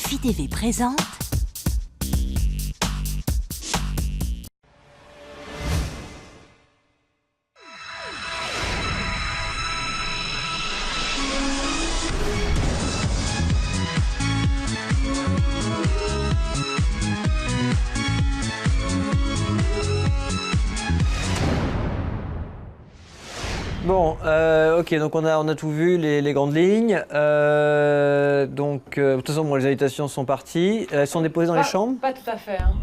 Phi TV présente Bon, ok, donc on a tout vu, les grandes lignes. De toute façon, bon, les invitations sont parties. Elles sont déposées dans les chambres? Pas tout à fait. Hein.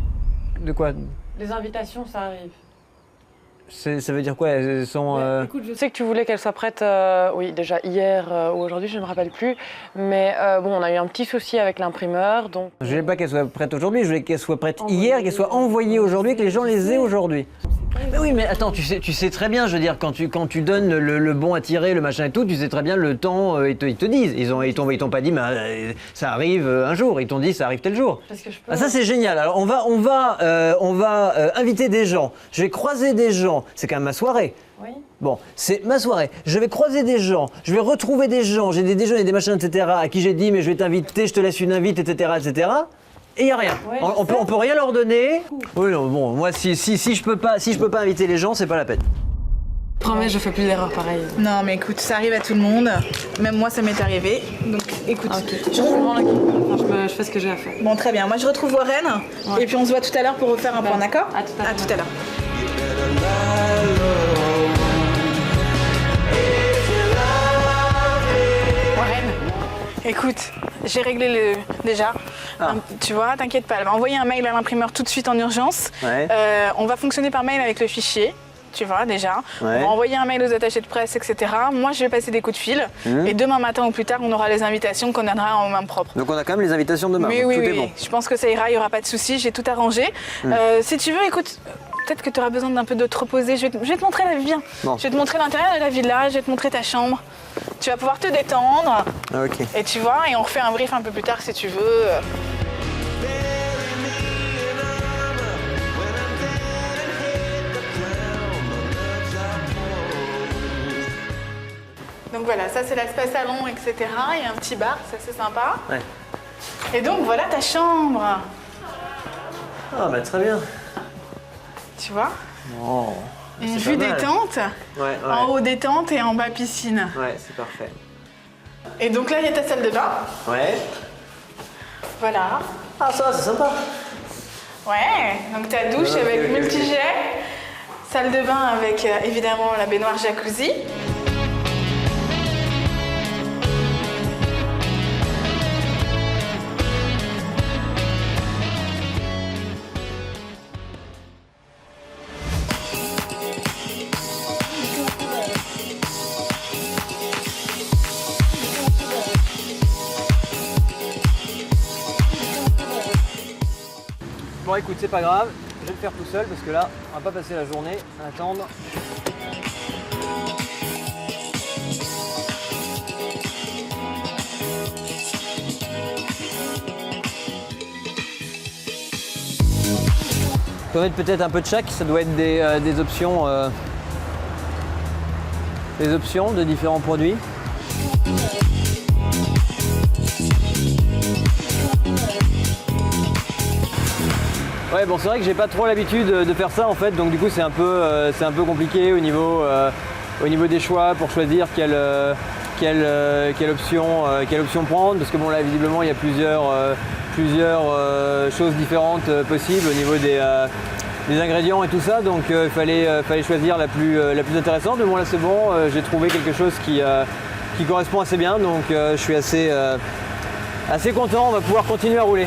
De quoi? Les invitations, ça arrive. Ça veut dire quoi? Elles sont... Écoute, je sais que tu voulais qu'elles soient prêtes, oui, déjà hier ou aujourd'hui, je ne me rappelle plus. Mais bon, on a eu un petit souci avec l'imprimeur, donc... Je voulais pas qu'elles soient prêtes aujourd'hui, je voulais qu'elles soient prêtes hier, qu'elles soient envoyées aujourd'hui, que les gens les aient aujourd'hui. Mais oui, mais attends, tu sais très bien, je veux dire, quand tu donnes le bon à tirer, le machin et tout, tu sais très bien le temps, ils te disent. Ils t'ont pas dit, mais ça arrive un jour, ils t'ont dit, ça arrive tel jour. Parce que je peux... Ah, ça c'est génial. Alors on va inviter des gens, je vais croiser des gens, c'est quand même ma soirée. Oui. Bon, c'est ma soirée. Je vais croiser des gens, je vais retrouver des gens, j'ai des déjeuners, des machins, etc. à qui j'ai dit, mais je vais t'inviter, je te laisse une invite, etc., etc. Et il n'y a rien. Ouais, On peut rien leur donner. Oui, non, bon, moi, si je peux pas inviter les gens, c'est pas la peine. Promets, je fais plus d'erreurs pareilles. Non mais écoute, ça arrive à tout le monde. Même moi ça m'est arrivé. Donc écoute. Ok. Je reprends là. Enfin, je fais ce que j'ai à faire. Bon très bien, moi je retrouve Warren et puis on se voit tout à l'heure pour refaire un point, d'accord? À tout à l'heure. À tout à l'heure. Warren, écoute, j'ai réglé déjà. Tu vois, t'inquiète pas, elle va envoyer un mail à l'imprimeur tout de suite en urgence. Ouais. On va fonctionner par mail avec le fichier. Tu vois déjà, Ouais. on va envoyer un mail aux attachés de presse, etc. Moi, je vais passer des coups de fil et demain matin ou plus tard, on aura les invitations qu'on donnera en main propre. Donc on a quand même les invitations demain. Mais donc oui, tout est oui, bon. je pense que ça ira, il n'y aura pas de souci, j'ai tout arrangé. Si tu veux, écoute, peut-être que tu auras besoin d'un peu de te reposer. Je vais te montrer la vie, viens. Bon. Je vais te montrer l'intérieur de la villa, je vais te montrer ta chambre. Tu vas pouvoir te détendre. Ah, ok. Et tu vois, et on refait un brief un peu plus tard si tu veux. Donc voilà, ça c'est l'espace salon, etc. Il y a un petit bar, ça c'est sympa. Ouais. Et donc voilà ta chambre. Ah bah très bien. Tu vois, Oh, une c'est vue pas mal. détente. Ouais, En haut détente et en bas piscine. Ouais, c'est parfait. Et donc là il y a ta salle de bain. Ouais. Voilà. Ah ça, c'est sympa. Ouais, donc ta douche Ok, avec ok, multijet. Salle de bain avec évidemment la baignoire jacuzzi. Bon écoute, c'est pas grave, je vais le faire tout seul parce que là, on va pas passer la journée à attendre. On peut mettre peut-être un peu de chaque, ça doit être des options de différents produits. Ouais, bon, c'est vrai que j'ai pas trop l'habitude de faire ça en fait, donc du coup c'est un peu compliqué au niveau des choix pour choisir quelle option prendre, parce que bon là visiblement il y a plusieurs choses différentes possibles au niveau des ingrédients et tout ça, donc il fallait choisir la plus intéressante. Mais bon là c'est bon, j'ai trouvé quelque chose qui correspond assez bien, donc je suis assez content, on va pouvoir continuer à rouler.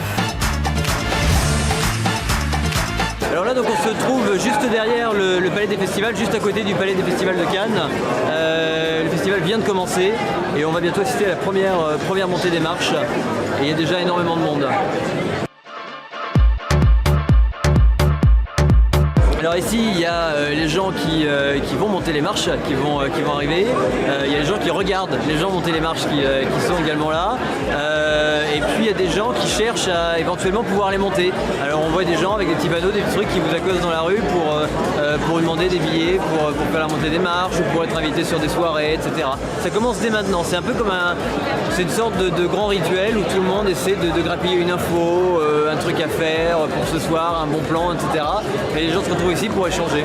Alors là donc on se trouve juste derrière le Palais des Festivals, juste à côté du Palais des Festivals de Cannes. Le festival vient de commencer et on va bientôt assister à la première montée des marches et il y a déjà énormément de monde. Alors ici il y a les gens qui vont monter les marches, qui vont arriver. Il y a les gens qui regardent les gens monter les marches qui sont également là. Et puis il y a des gens qui cherchent à éventuellement pouvoir les monter. Alors on voit des gens avec des petits panneaux, des petits trucs qui vous accostent dans la rue pour demander des billets, pour faire la montée des marches, ou pour être invité sur des soirées, etc. Ça commence dès maintenant. C'est un peu comme c'est une sorte de grand rituel où tout le monde essaie de grappiller une info, un truc à faire pour ce soir, un bon plan, etc. Et les gens se retrouvent ici pour échanger.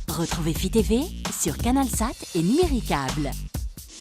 Retrouvez FITV sur Canalsat et Numéricable.